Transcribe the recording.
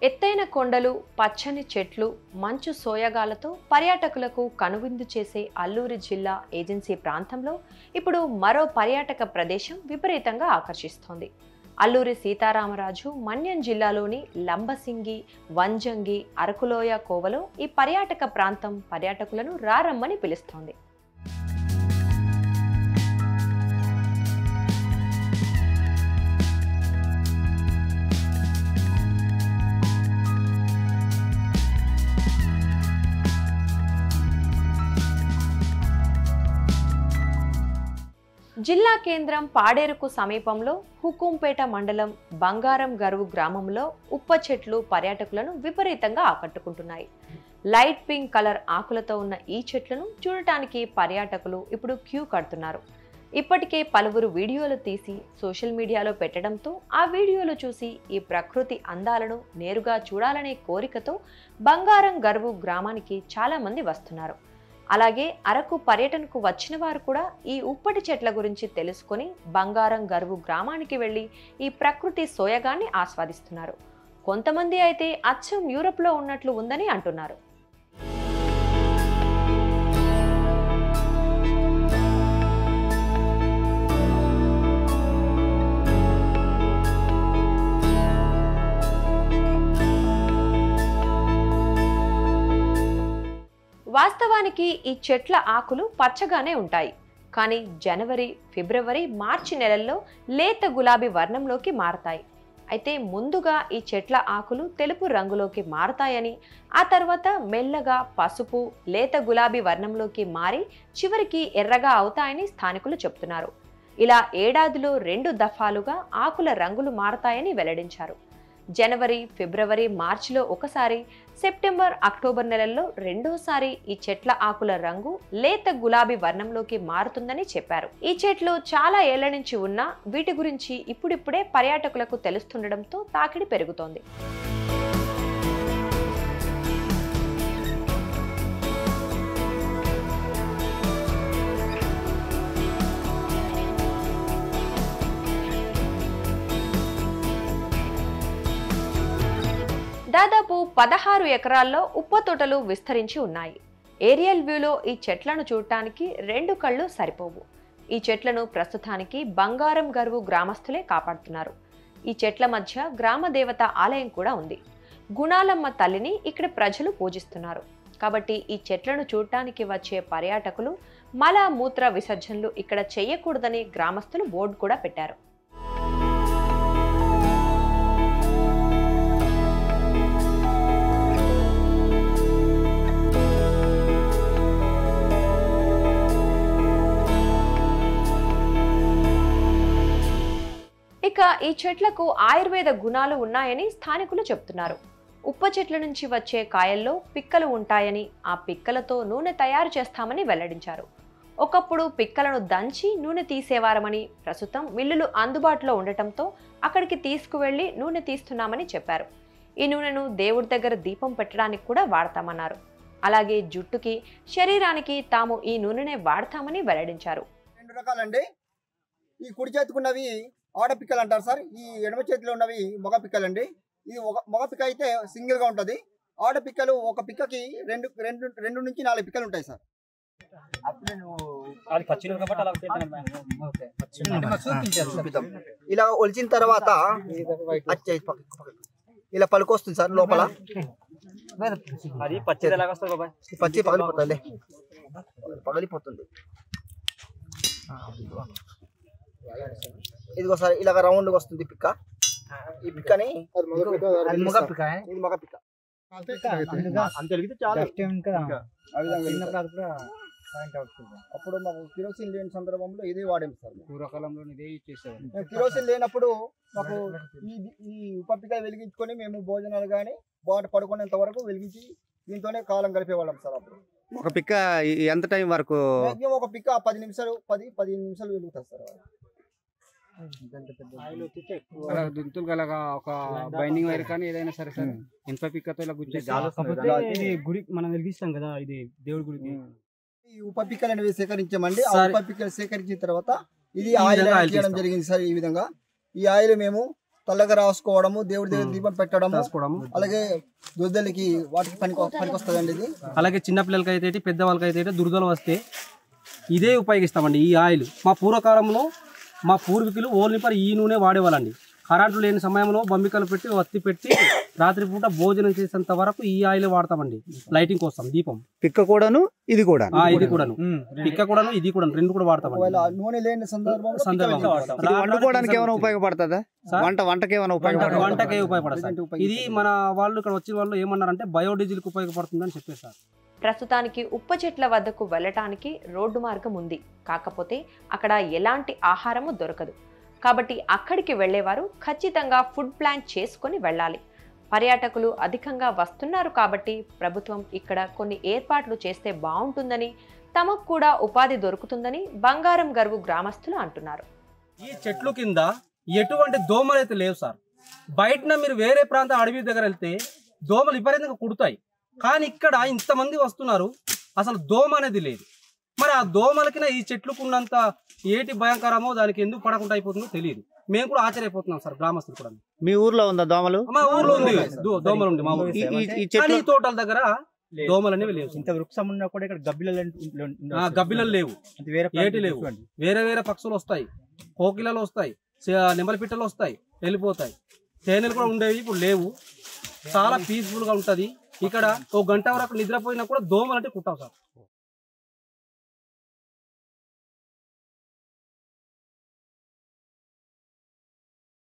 ఎత్తైన కొండలు, పచ్చని చెట్లు, మంచు సోయగాలతో పర్యాటకులకు కనువిందు చేసే అల్లూరి జిల్లా ఏజెన్సీ ప్రాంతంలో ఇప్పుడు మరో పర్యాటక ప్రదేశం విపరీతంగా ఆకర్షిస్తోంది. అల్లూరి సీతారామరాజు మన్యం జిల్లాలోని లంబసింగి, వంజంగి, అరకులోయ కోవలో ఈ పర్యాటక ప్రాంతం పర్యాటకులను రారమ్మని పిలుస్తోంది. జిల్లా కేంద్రం పాడేరుకు సమీపంలో హుకుంపేట మండలం బంగారం గరువు గ్రామంలో ఉప్ప చెట్లు పర్యాటకులను విపరీతంగా ఆకట్టుకుంటున్నాయి. లైట్ పింక్ కలర్ ఆకులతో ఉన్న ఈ చెట్లను చూడటానికి పర్యాటకులు ఇప్పుడు క్యూ కడుతున్నారు. ఇప్పటికే పలువురు వీడియోలు తీసి సోషల్ మీడియాలో పెట్టడంతో ఆ వీడియోలు చూసి ఈ ప్రకృతి అందాలను నేరుగా చూడాలనే కోరికతో బంగారం గరువు గ్రామానికి చాలా మంది వస్తున్నారు. అలాగే అరకు పర్యటనకు వచ్చిన వారు కూడా ఈ ఉప్పటి చెట్ల గురించి తెలుసుకొని బంగారం గరువు గ్రామానికి వెళ్ళి ఈ ప్రకృతి సోయగాన్ని ఆస్వాదిస్తున్నారు. కొంతమంది అయితే అచ్చం యూరప్లో ఉన్నట్లు ఉందని అంటున్నారు. వాస్తవానికి ఈ చెట్ల ఆకులు పచ్చగానే ఉంటాయి. కానీ జనవరి, ఫిబ్రవరి, మార్చి నెలల్లో లేత గులాబీ వర్ణంలోకి మారతాయి. అయితే ముందుగా ఈ చెట్ల ఆకులు తెలుపు రంగులోకి మారతాయని, ఆ తర్వాత మెల్లగా పసుపు, లేత గులాబీ వర్ణంలోకి మారి చివరికి ఎర్రగా అవుతాయని స్థానికులు చెప్తున్నారు. ఇలా ఏడాదిలో 2 దఫాలుగా ఆకుల రంగులు మారతాయని వెల్లడించారు. జనవరి, ఫిబ్రవరి, మార్చిలో ఒకసారి, సెప్టెంబర్, అక్టోబర్ నెలల్లో రెండోసారి ఈ చెట్ల ఆకుల రంగు లేత గులాబీ వర్ణంలోకి మారుతుందని చెప్పారు. ఈ చెట్లు చాలా ఏళ్ల నుంచి ఉన్నా వీటి గురించి ఇప్పుడిప్పుడే పర్యాటకులకు తెలుస్తుండటంతో తాకిడి పెరుగుతోంది. దాదాపు 16 ఎకరాల్లో ఉప్ప తోటలు విస్తరించి ఉన్నాయి. ఏరియల్ వ్యూలో ఈ చెట్లను చూడటానికి 2 కళ్ళు సరిపోవు. ఈ చెట్లను ప్రస్తుతానికి బంగారం గరువు గ్రామస్తులే కాపాడుతున్నారు. ఈ చెట్ల మధ్య గ్రామ దేవత ఆలయం కూడా ఉంది. గుణాలమ్మ తల్లిని ఇక్కడ ప్రజలు పూజిస్తున్నారు. కాబట్టి ఈ చెట్లను చూడటానికి వచ్చే పర్యాటకులు మల మూత్ర విసర్జనలు ఇక్కడ చేయకూడదని గ్రామస్తులు బోర్డు కూడా పెట్టారు. ఇక ఈ చెట్లకు ఆయుర్వేద గుణాలు ఉన్నాయని స్థానికులు చెప్తున్నారు. ఉప్ప చెట్ల నుంచి వచ్చే కాయల్లో పిక్కలు ఉంటాయని, ఆ పిక్కలతో నూనె తయారు చేస్తామని వెల్లడించారు. ఒకప్పుడు పిక్కలను దంచి నూనె తీసేవారమని, ప్రస్తుతం మిల్లులు అందుబాటులో ఉండటంతో అక్కడికి తీసుకువెళ్లి నూనె తీస్తున్నామని చెప్పారు. ఈ నూనెను దేవుడి దగ్గర దీపం పెట్టడానికి కూడా వాడతామన్నారు. అలాగే జుట్టుకి, శరీరానికి తాము ఈ నూనెనే వాడతామని వెల్లడించారు. 2 రకాలండి. ఈ కుడి చేతికున్నవి ఆడ పిక్కలు అంటారు సార్. ఈ ఎడమ చేతిలో ఉన్నవి మగ పిక్కలండి. ఇది మగ పిక్క అయితే సింగిల్ గా ఉంటది. ఆడ పిక్కలు ఒక పిక్కకి 2 నుంచి 4 పిక్కలు ఉంటాయి సార్. ఇలా ఒలిచిన తర్వాత ఇలా పలుకొస్తుంది సార్. లోపల పచ్చి పగిలిపోతుంది. ఇదిగో సార్ ఇలాగ రౌండ్ వస్తుంది పిక్క. ఈ పిక్కని మగ పిక్క అప్పుడు మాకు కిరోసిన్ లేని సందర్భంలో ఇదే వాడాం సార్. పూర్వకాలంలో ఇదే చేసేవాళ్ళం. కిరోసిన్ లేనప్పుడు మాకు ఈ ఉపపిక వెలిగించుకొని మేము భోజనాలు కానీ పడుకునేంత వరకు వెలిగించి దీంతోనే కాలం గడిపేవాళ్ళం సార్. అప్పుడు ఒక పిక్క ఎంత టైం వరకు? ఒక పిక్క 10 నిమిషాలు 15 నిమిషాలు వెలుగుతుంది సార్. దుంతులు గలగా ఒక బైండింగ్ వైర్ కానీ ఏదైనా సరే సార్ ఇనుప పిక్కతో ఇలా గుచ్చేసి ఇది గుడి మనం వెలిగిస్తాం కదా, ఇది దేవుడి గుడికి. ఈ ఉప పిక్కలను సేకరించామండి. ఆ ఉప పిక్కలు సేకరించిన తర్వాత ఇది ఆయిల్ చేయడం జరిగింది సార్. ఈ విధంగా ఈ ఆయిల్ మేము తల్లగా రాసుకోవడము, దేవుడి దగ్గర దీపం పెట్టడము, అలాగే దుర్దలకి వాటికి పనికొస్తుందండి ఇది. అలాగే చిన్నపిల్లలకి అయితే పెద్దవాళ్ళకి అయితే దురదలు వస్తే ఇదే ఉపయోగిస్తామండి. ఈ ఆయిల్ మా పూర్వకాలంలో మా పూర్వీకులు ఓన్లీ పర్ ఈ నూనె వాడేవాళ్ళండి. కరెంటు లేని సమయంలో బంబికలు పెట్టి వత్తి పెట్టి రాత్రిపూట భోజనం చేసేంత వరకు ఈ ఆయిల్ వాడతామండి లైటింగ్ కోసం. దీపం పిక్క కూడాను ఇది కూడా ఇది కూడాను పిక్క కూడాను ఇది కూడా రెండు కూడా వాడతామండి. నూనె లేని సందర్భంలో వండుకోవడానికి ఏమైనా ఉపయోగపడుతుందా? వంటకి ఏమైనా వంటకే ఉపయోగపడుతుంది. ఇది మన వాళ్ళు ఇక్కడ వచ్చిన వాళ్ళు ఏమన్నారంటే బయోడీజిల్ కు ఉపయోగపడుతుందని చెప్పేసారు. ప్రస్తుతానికి ఉప్ప చెట్ల వద్దకు వెళ్ళటానికి రోడ్డు మార్గం ఉంది. కాకపోతే అక్కడ ఎలాంటి ఆహారము దొరకదు. కాబట్టి అక్కడికి వెళ్లేవారు ఖచ్చితంగా ఫుడ్ ప్లాన్ చేసుకొని వెళ్ళాలి. పర్యాటకులు అధికంగా వస్తున్నారు కాబట్టి ప్రభుత్వం ఇక్కడ కొన్ని ఏర్పాట్లు చేస్తే బాగుంటుందని, తమకు కూడా ఉపాధి దొరుకుతుందని బంగారం గర్వు గ్రామస్తులు అంటున్నారు. ఈ చెట్లు కింద ఎటువంటి దోమలు అయితే లేవు సార్. బయటన మీరు వేరే ప్రాంత అడవి దగ్గర వెళ్తే దోమలు విపరీతంగా కుడతాయి. కానీ ఇక్కడ ఇంతమంది వస్తున్నారు, అసలు దోమ అనేది లేదు. మరి ఆ దోమలకి ఈ చెట్లకు ఉన్నంత ఏటి భయంకరమో దానికి ఎందుకు పడకుండా అయిపోతుందో తెలియదు. మేము కూడా ఆశ్చర్యపోతున్నాం సార్, గ్రామస్తులు కూడా. మీ ఊర్లో ఉందా దోమలు? మా ఊర్లో ఉంది దోమలు ఉంది. మా ఊరు తోటల దగ్గర దోమలు అనేవి లేవు. ఇంత వృక్షం ఉన్నా కూడా ఇక్కడ గబ్బిలలు లేవు, ఏటి లేవు. వేరే వేరే పక్షులు వస్తాయి, కోకిలలు వస్తాయి, నెమలి పిట్టలు వస్తాయి, వెళ్ళిపోతాయి. తేనెలు కూడా ఉండేవి, ఇప్పుడు లేవు. చాలా పీస్ఫుల్ గా ఉంటది ఇక్కడ. 1 గంట వరకు నిద్రపోయినా కూడా దోమలు అంటే కుట్టావు సార్.